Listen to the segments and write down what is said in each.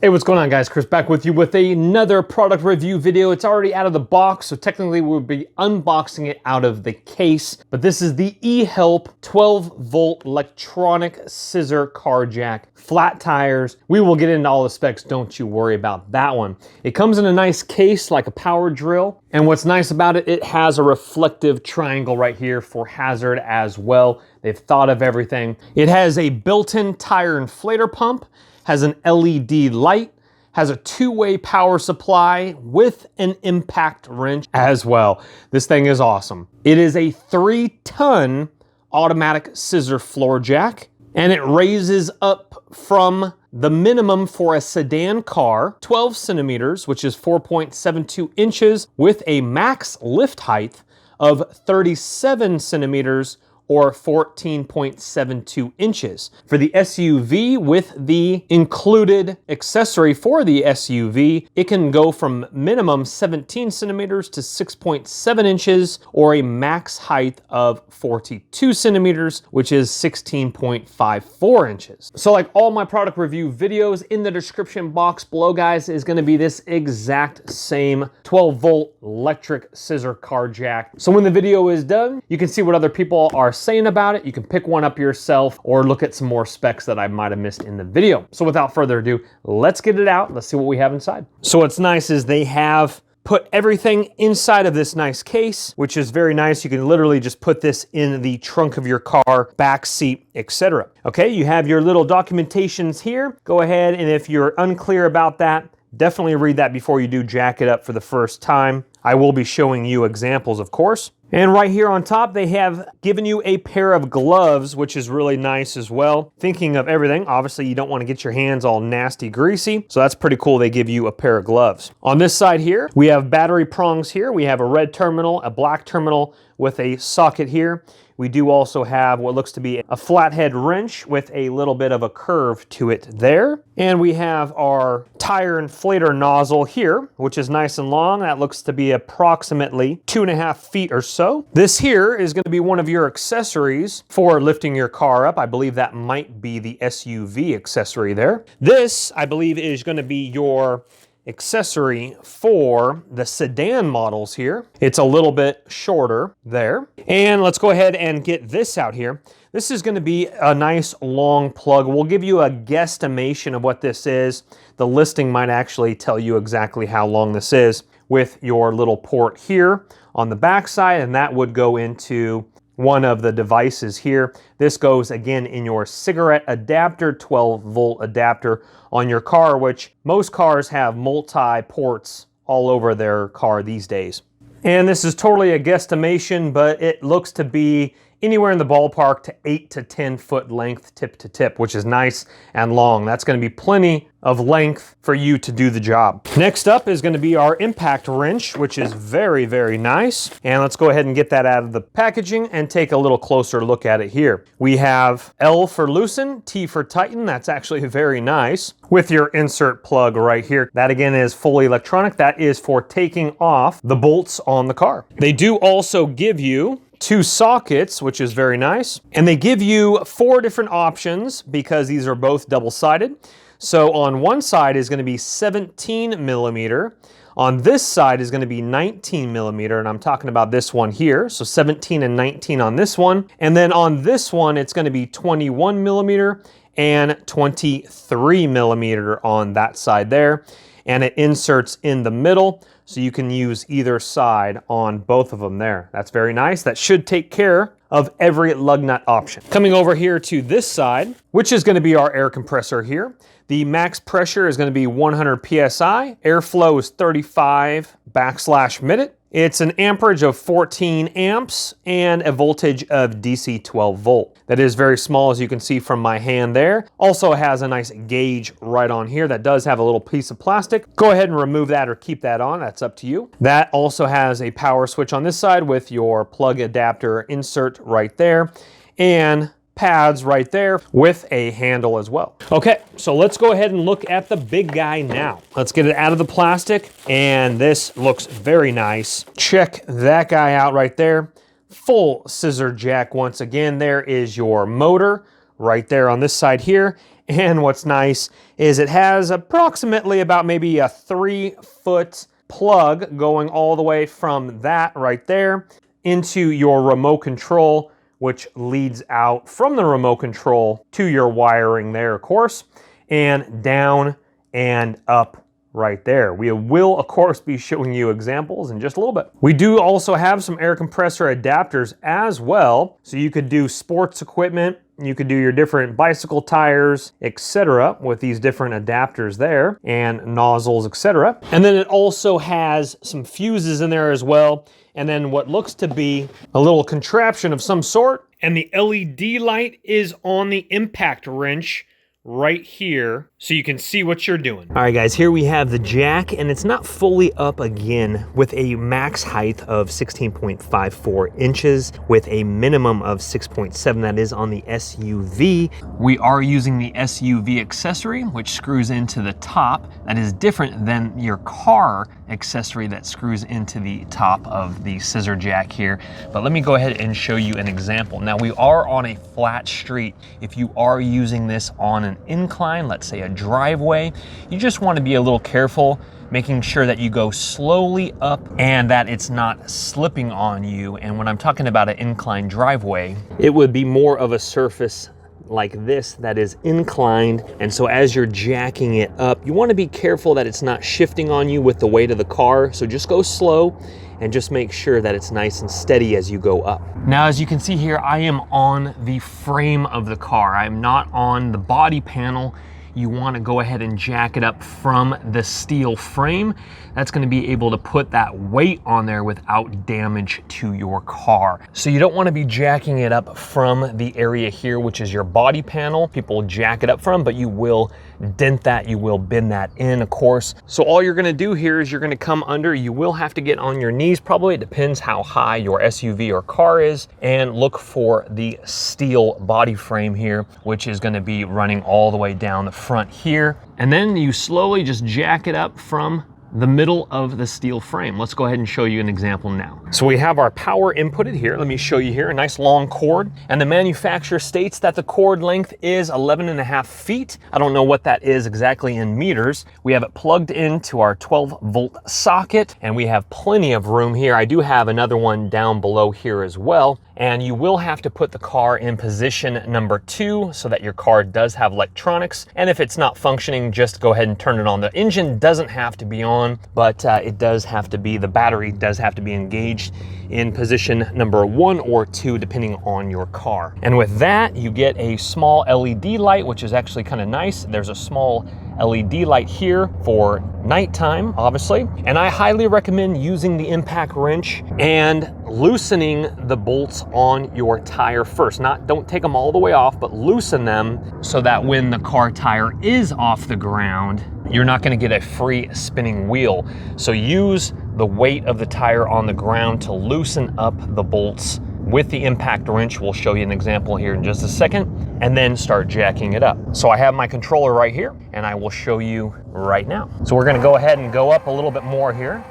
Hey, what's going on, guys? Chris back with you with another product review video. It's already out of the box, so technically we'll be unboxing it out of the case. But this is the E-Heelp 12-volt electronic scissor car jack. Flat tires. We will get into all the specs, don't you worry about that one. It comes in a nice case like a power drill. And what's nice about it, it has a reflective triangle right here for hazard as well. They've thought of everything. It has a built-in tire inflator pump, has an LED light, has a two-way power supply with an impact wrench as well. This thing is awesome. It is a 3-ton automatic scissor floor jack, and it raises up from the minimum for a sedan car, 12 centimeters, which is 4.72 inches, with a max lift height of 37 centimeters, or 14.72 inches. For the SUV with the included accessory for the SUV, it can go from minimum 17 centimeters to 6.7 inches, or a max height of 42 centimeters, which is 16.54 inches. So like all my product review videos, in the description box below, guys, is gonna be this exact same 12-volt electric scissor car jack. So when the video is done, you can see what other people are saying about it. You can pick one up yourself or look at some more specs that I might have missed in the video. So without further ado, let's get it out. Let's see what we have inside. So what's nice is they have put everything inside of this nice case, which is very nice. You can literally just put this in the trunk of your car, back seat, etc. Okay, you have your little documentations here. Go ahead, and if you're unclear about that, definitely read that before you do jack it up for the first time. I will be showing you examples, of course. And right here on top, they have given you a pair of gloves, which is really nice as well. Thinking of everything, obviously you don't want to get your hands all nasty greasy, so that's pretty cool. They give you a pair of gloves. On this side here, we have battery prongs here. We have a red terminal, a black terminal with a socket here. We do also have what looks to be a flathead wrench with a little bit of a curve to it there. And we have our tire inflator nozzle here, which is nice and long. That looks to be approximately 2.5 feet or so. This here is going to be one of your accessories for lifting your car up. I believe that might be the SUV accessory there. This, I believe, is going to be your accessory for the sedan models here. It's a little bit shorter there. And let's go ahead and get this out here. This is going to be a nice long plug. We'll give you a guesstimation of what this is. The listing might actually tell you exactly how long this is, with your little port here on the back side, and that would go into one of the devices here. This goes again in your cigarette adapter, 12-volt adapter on your car, which most cars have multi-ports all over their car these days. And this is totally a guesstimation, but it looks to be anywhere in the ballpark to 8 to 10 foot length tip to tip, which is nice and long. That's going to be plenty of length for you to do the job. Next up is going to be our impact wrench, which is very, very nice. And let's go ahead and get that out of the packaging and take a little closer look at it here. We have L for loosen, T for tighten. That's actually very nice, with your insert plug right here. That again is fully electronic. That is for taking off the bolts on the car. They do also give you 2 sockets, which is very nice. And they give you 4 different options because these are both double-sided. So on one side is going to be 17 millimeter. On this side is going to be 19 millimeter, and I'm talking about this one here. So 17 and 19 on this one. And then on this one, it's going to be 21 millimeter and 23 millimeter on that side there. And it inserts in the middle, so you can use either side on both of them there. That's very nice. That should take care of every lug nut option. Coming over here to this side, which is going to be our air compressor here. The max pressure is going to be 100 PSI. Airflow is 35/minute. It's an amperage of 14 amps and a voltage of DC 12 volt. That is very small, as you can see from my hand there. Also has a nice gauge right on here that does have a little piece of plastic. Go ahead and remove that or keep that on, that's up to you. That also has a power switch on this side with your plug adapter insert right there, and pads right there with a handle as well. Okay, so let's go ahead and look at the big guy now. Let's get it out of the plastic, and this looks very nice. Check that guy out right there. Full scissor jack once again. There is your motor right there on this side here, And what's nice is it has approximately about maybe a 3-foot plug going all the way from that right there into your remote control, which leads out from the remote control to your wiring there, of course, and down and up right there. We will, of course, be showing you examples in just a little bit. We do also have some air compressor adapters as well. So you could do sports equipment, you could do your different bicycle tires, etc. with these different adapters there and nozzles, etc. And then it also has some fuses in there as well. And then what looks to be a little contraption of some sort. And the LED light is on the impact wrench right here, so you can see what you're doing. All right, guys, here we have the jack, and it's not fully up again with a max height of 16.54 inches with a minimum of 6.7. That is on the SUV. We are using the SUV accessory, which screws into the top. That is different than your car accessory that screws into the top of the scissor jack here. But let me go ahead and show you an example. Now, we are on a flat street. If you are using this on an incline, let's say a driveway, you just want to be a little careful, making sure that you go slowly up and that it's not slipping on you. And when I'm talking about an incline driveway, it would be more of a surface like this that is inclined. And so as you're jacking it up, you want to be careful that it's not shifting on you with the weight of the car. So just go slow and just make sure that it's nice and steady as you go up. Now, as you can see here, I am on the frame of the car. I'm not on the body panel. You want to go ahead and jack it up from the steel frame. That's going to be able to put that weight on there without damage to your car. So you don't want to be jacking it up from the area here, which is your body panel. People jack it up from, but you will dent that, you will bend that in, of course. So all you're going to do here is you're going to come under. You will have to get on your knees probably. It depends how high your SUV or car is, and look for the steel body frame here, which is going to be running all the way down the front here. And then you slowly just jack it up from the middle of the steel frame. Let's go ahead and show you an example now. So we have our power inputted here. Let me show you here, a nice long cord. And the manufacturer states that the cord length is 11.5 feet. I don't know what that is exactly in meters. We have it plugged into our 12-volt socket, and we have plenty of room here. I do have another one down below here as well. And you will have to put the car in position number 2 so that your car does have electronics. And if it's not functioning, just go ahead and turn it on. The engine doesn't have to be on, but it does have to be, the battery does have to be engaged in position number 1 or 2, depending on your car. And with that, you get a small LED light, which is actually kind of nice. There's a small LED light here for nighttime, obviously. And I highly recommend using the impact wrench and loosening the bolts on your tire first. Don't take them all the way off, but loosen them so that when the car tire is off the ground, you're not going to get a free spinning wheel. So use the weight of the tire on the ground to loosen up the bolts with the impact wrench. We'll show you an example here in just a second, and then start jacking it up. So I have my controller right here, and I will show you right now. So we're going to go ahead and go up a little bit more here.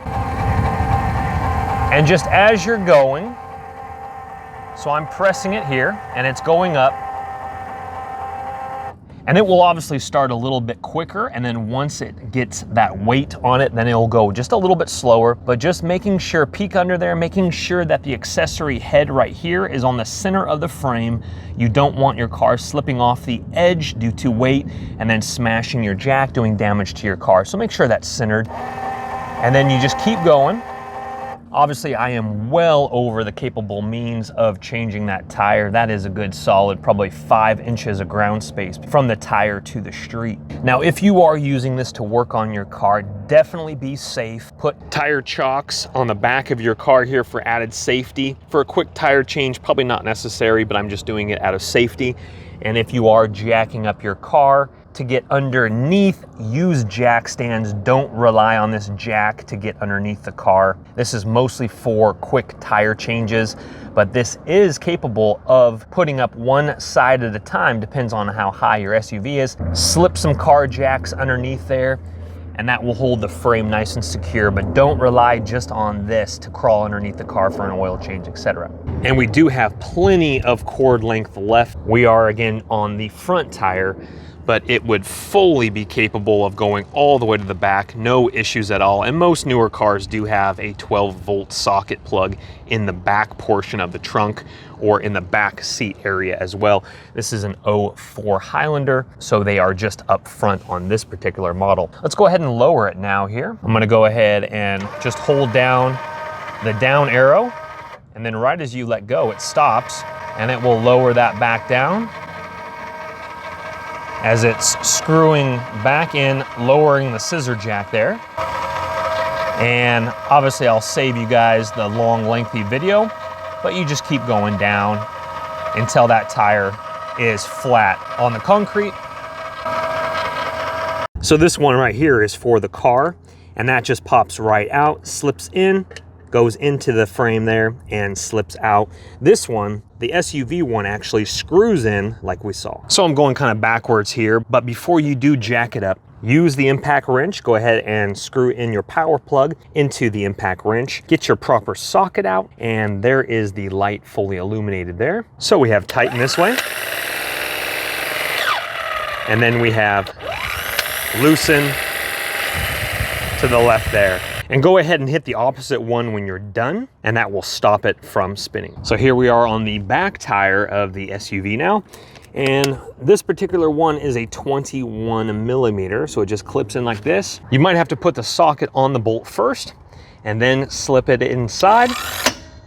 And just as you're going, so I'm pressing it here, and it's going up. And it will obviously start a little bit quicker, and then once it gets that weight on it, then it'll go just a little bit slower, but just making sure, peek under there, making sure that the accessory head right here is on the center of the frame. You don't want your car slipping off the edge due to weight and then smashing your jack, doing damage to your car. So make sure that's centered, and then you just keep going. Obviously, I am well over the capable means of changing that tire. That is a good solid, probably 5 inches of ground space from the tire to the street. Now, if you are using this to work on your car, definitely be safe. Put tire chocks on the back of your car here for added safety. For a quick tire change, probably not necessary, but I'm just doing it out of safety. And if you are jacking up your car, to get underneath, use jack stands. Don't rely on this jack to get underneath the car. This is mostly for quick tire changes, but this is capable of putting up one side at a time, depends on how high your SUV is. Slip some car jacks underneath there, and that will hold the frame nice and secure, but don't rely just on this to crawl underneath the car for an oil change, etc. And we do have plenty of cord length left. We are again on the front tire, but it would fully be capable of going all the way to the back, no issues at all. And most newer cars do have a 12-volt socket plug in the back portion of the trunk or in the back seat area as well. This is an 04 Highlander, so they are just up front on this particular model. Let's go ahead and lower it now here. I'm gonna go ahead and just hold down the down arrow, and then right as you let go, it stops, and it will lower that back down as it's screwing back in, lowering the scissor jack there. And obviously I'll save you guys the long, lengthy video, but you just keep going down until that tire is flat on the concrete. So this one right here is for the car, and that just pops right out, slips in, goes into the frame there and slips out. This one, the SUV one, actually screws in like we saw. So I'm going kind of backwards here, but before you do jack it up, use the impact wrench. Go ahead and screw in your power plug into the impact wrench. Get your proper socket out, and there is the light fully illuminated there. So we have tighten this way, and then we have loosen to the left there. And go ahead and hit the opposite one when you're done, and that will stop it from spinning. So here we are on the back tire of the SUV now. And this particular one is a 21 millimeter, so it just clips in like this. You might have to put the socket on the bolt first and then slip it inside,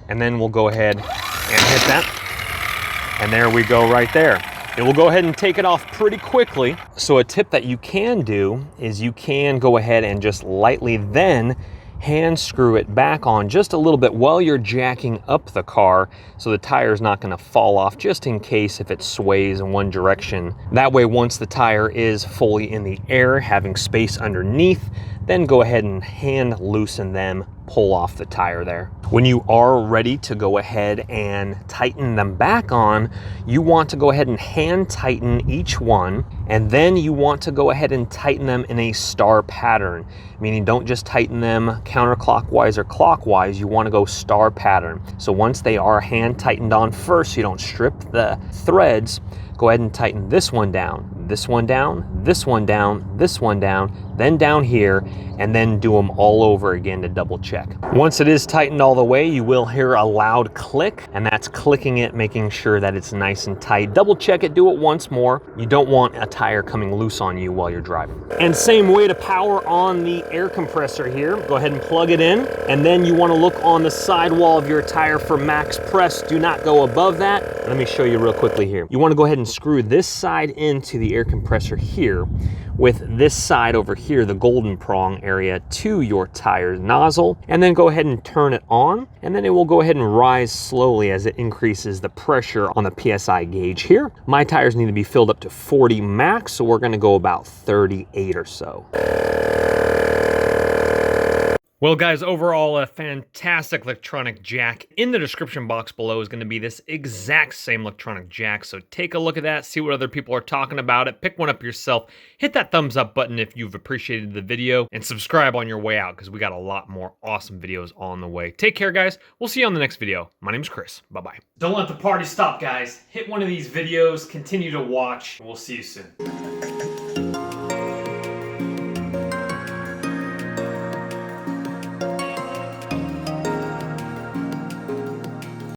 and then we'll go ahead and hit that. And there we go right there. It will go ahead and take it off pretty quickly. So a tip that you can do is you can go ahead and just lightly then hand screw it back on just a little bit while you're jacking up the car, so the tire is not going to fall off, just in case if it sways in one direction. That way, once the tire is fully in the air, having space underneath, then go ahead and hand loosen them, pull off the tire there. When you are ready to go ahead and tighten them back on, you want to go ahead and hand tighten each one, and then you want to go ahead and tighten them in a star pattern, meaning don't just tighten them counterclockwise or clockwise, you want to go star pattern. So once they are hand tightened on first, so you don't strip the threads, go ahead and tighten this one down, this one down, this one down, this one down, then down here, and then do them all over again to double check. Once it is tightened all the way, you will hear a loud click, and that's clicking it, making sure that it's nice and tight. Double check it, do it once more. You don't want a tire coming loose on you while you're driving. And same way to power on the air compressor here. Go ahead and plug it in, and then you want to look on the sidewall of your tire for max press. Do not go above that. Let me show you real quickly here. You want to go ahead and screw this side into the air compressor here, with this side over here, the golden prong area, to your tire nozzle, and then go ahead and turn it on, and then it will go ahead and rise slowly as it increases the pressure on the PSI gauge here. My tires need to be filled up to 40 max, so we're gonna go about 38 or so. Well guys, overall a fantastic electronic jack. In the description box below is going to be this exact same electronic jack, so take a look at that, see what other people are talking about it, pick one up yourself, hit that thumbs up button if you've appreciated the video, and subscribe on your way out because we got a lot more awesome videos on the way. Take care guys, we'll see you on the next video. My name's Chris, bye-bye. Don't let the party stop guys, hit one of these videos, continue to watch, and we'll see you soon.